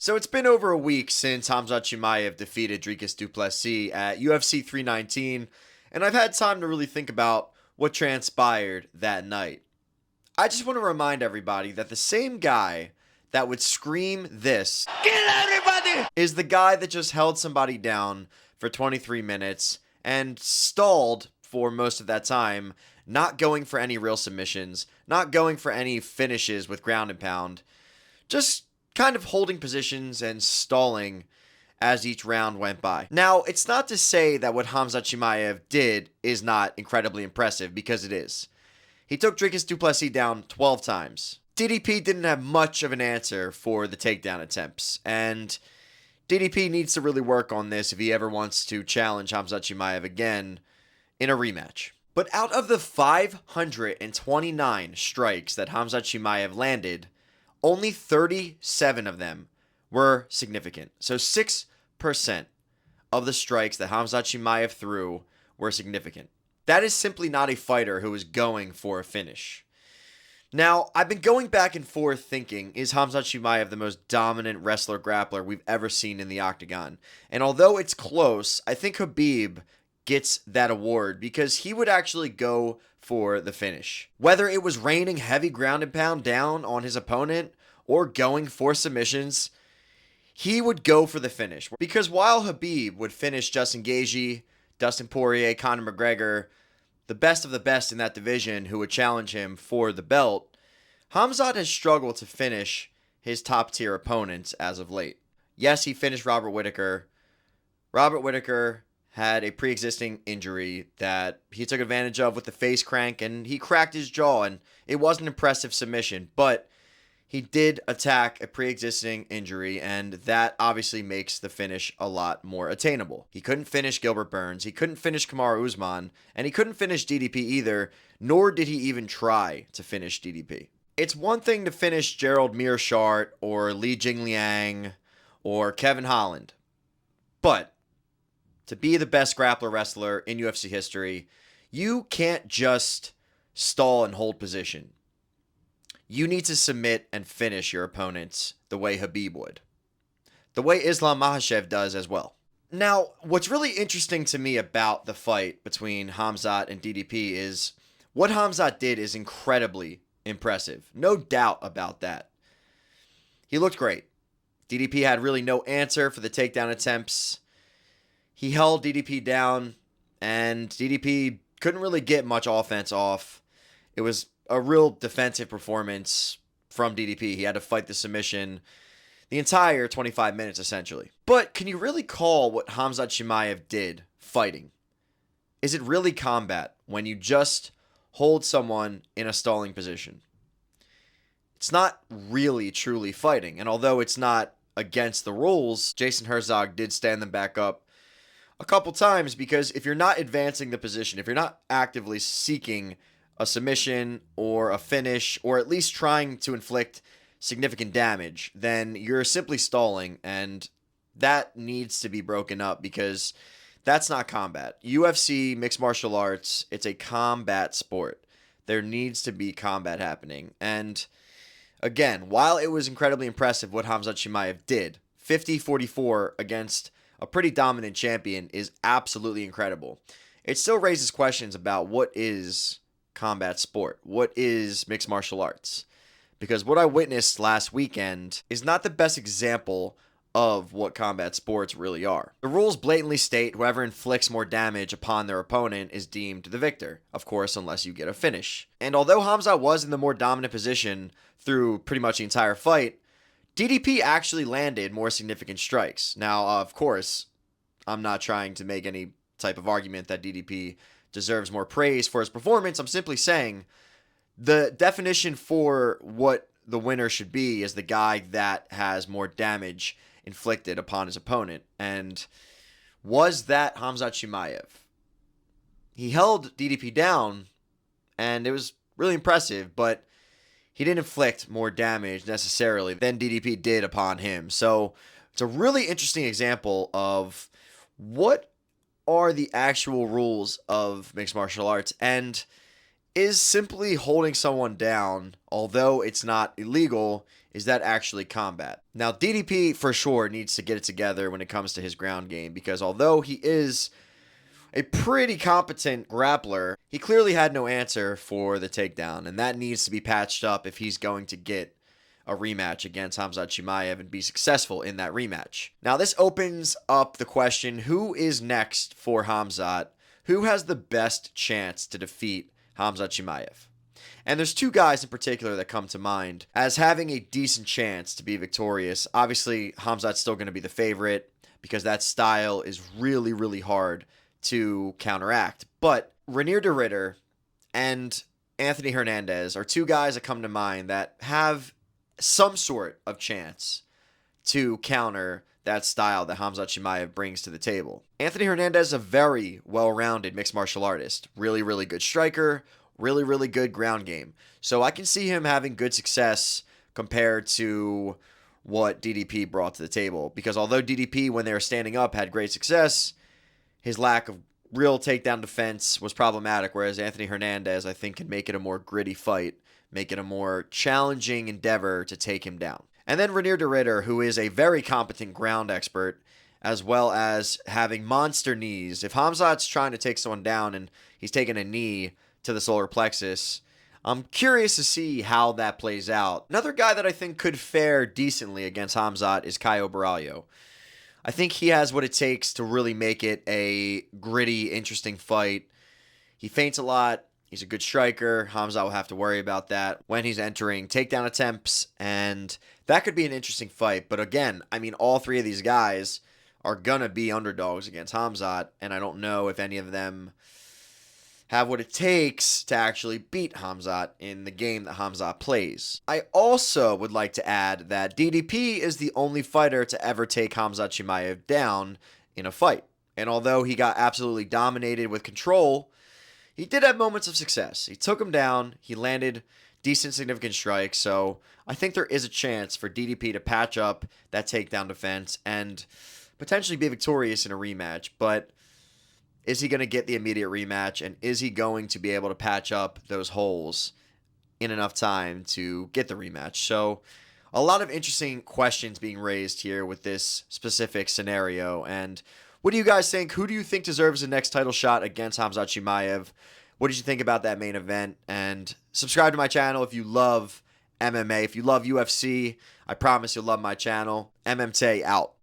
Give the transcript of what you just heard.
So it's been over a week since Khamzat Chimaev defeated Dricus Du Plessis at UFC 319, and I've had time to really think about what transpired that night. I just want to remind everybody that the same guy that would scream this "Kill everybody!" is the guy that just held somebody down for 23 minutes and stalled for most of that time, not going for any real submissions, not going for any finishes with ground and pound, just kind of holding positions and stalling as each round went by. Now, it's not to say that what Khamzat Chimaev did is not incredibly impressive, because it is. He took Dricus Du Plessis down 12 times. DDP didn't have much of an answer for the takedown attempts, and DDP needs to really work on this if he ever wants to challenge Khamzat Chimaev again in a rematch. But out of the 529 strikes that Khamzat Chimaev landed, only 37 of them were significant. So 6% of the strikes that Khamzat Chimaev threw were significant. That is simply not a fighter who is going for a finish. Now, I've been going back and forth thinking, is Khamzat Chimaev the most dominant wrestler-grappler we've ever seen in the octagon? And although it's close, I think Khabib gets that award because he would actually go for the finish. Whether it was raining heavy ground and pound down on his opponent or going for submissions, he would go for the finish. Because while Khabib would finish Justin Gaethje, Dustin Poirier, Conor McGregor, the best of the best in that division who would challenge him for the belt, Khamzat has struggled to finish his top-tier opponents as of late. Yes, he finished Robert Whittaker. Robert Whittaker had a pre-existing injury that he took advantage of with the face crank, and he cracked his jaw, and it was an impressive submission, but he did attack a pre-existing injury, and that obviously makes the finish a lot more attainable. He couldn't finish Gilbert Burns, he couldn't finish Kamaru Usman, and he couldn't finish DDP either, nor did he even try to finish DDP. It's one thing to finish Gerald Meerschaert or Li Jingliang or Kevin Holland, but to be the best grappler wrestler in UFC history, you can't just stall and hold position. You need to submit and finish your opponents the way Khabib would. The way Islam Makhachev does as well. Now, what's really interesting to me about the fight between Khamzat and DDP is what Khamzat did is incredibly impressive. No doubt about that. He looked great. DDP had really no answer for the takedown attempts. He held DDP down, and DDP couldn't really get much offense off. It was a real defensive performance from DDP. He had to fight the submission the entire 25 minutes, essentially. But can you really call what Khamzat Chimaev did fighting? Is it really combat when you just hold someone in a stalling position? It's not really truly fighting, and although it's not against the rules, Jason Herzog did stand them back up a couple times, because if you're not advancing the position, if you're not actively seeking a submission or a finish, or at least trying to inflict significant damage, then you're simply stalling, and that needs to be broken up, because that's not combat. UFC, mixed martial arts, it's a combat sport. There needs to be combat happening. And again, while it was incredibly impressive what Khamzat Chimaev did, 50-44 against a pretty dominant champion is absolutely incredible. It still raises questions about what is combat sport, what is mixed martial arts, because what I witnessed last weekend is not the best example of what combat sports really are. The rules blatantly state whoever inflicts more damage upon their opponent is deemed the victor, of course, unless you get a finish. And although Khamzat was in the more dominant position through pretty much the entire fight, DDP actually landed more significant strikes. Now, of course, I'm not trying to make any type of argument that DDP deserves more praise for his performance. I'm simply saying the definition for what the winner should be is the guy that has more damage inflicted upon his opponent. And was that Khamzat Chimaev? He held DDP down, and it was really impressive, but he didn't inflict more damage necessarily than DDP did upon him. So it's a really interesting example of what are the actual rules of mixed martial arts, and is simply holding someone down, although it's not illegal, Is that actually combat? Now, DDP for sure needs to get it together when it comes to his ground game, because although he is a pretty competent grappler, he clearly had no answer for the takedown, and that needs to be patched up if he's going to get a rematch against Khamzat Chimaev and be successful in that rematch. Now, this opens up the question, who is next for Khamzat? Who has the best chance to defeat Khamzat Chimaev? And there's two guys in particular that come to mind as having a decent chance to be victorious. Obviously, Khamzat's still going to be the favorite because that style is really, really hard to counteract. But Renier de Ridder and Anthony Hernandez are two guys that come to mind that have some sort of chance to counter that style that Khamzat Chimaev brings to the table. Anthony Hernandez is a very well-rounded mixed martial artist. Really, really good striker. Really, really good ground game. So I can see him having good success compared to what DDP brought to the table. Because although DDP, when they were standing up, had great success, his lack of real takedown defense was problematic. Whereas Anthony Hernandez, I think, can make it a more gritty fight, make it a more challenging endeavor to take him down. And then Renier de Ridder, who is a very competent ground expert, as well as having monster knees. If Khamzat's trying to take someone down and he's taking a knee to the solar plexus, I'm curious to see how that plays out. Another guy that I think could fare decently against Khamzat is Caio Borralho. I think he has what it takes to really make it a gritty, interesting fight. He feints a lot. He's a good striker. Khamzat will have to worry about that when he's entering takedown attempts, and that could be an interesting fight. But again, I mean, all three of these guys are going to be underdogs against Khamzat, and I don't know if any of them have what it takes to actually beat Khamzat in the game that Khamzat plays. I also would like to add that DDP is the only fighter to ever take Khamzat Chimaev down in a fight. And although he got absolutely dominated with control, he did have moments of success. He took him down, he landed decent, significant strikes, so I think there is a chance for DDP to patch up that takedown defense and potentially be victorious in a rematch. But is he going to get the immediate rematch, and is he going to be able to patch up those holes in enough time to get the rematch? So a lot of interesting questions being raised here with this specific scenario. And what do you guys think? Who do you think deserves the next title shot against Khamzat Chimaev? What did you think about that main event? And subscribe to my channel if you love MMA. If you love UFC, I promise you'll love my channel. MMT out.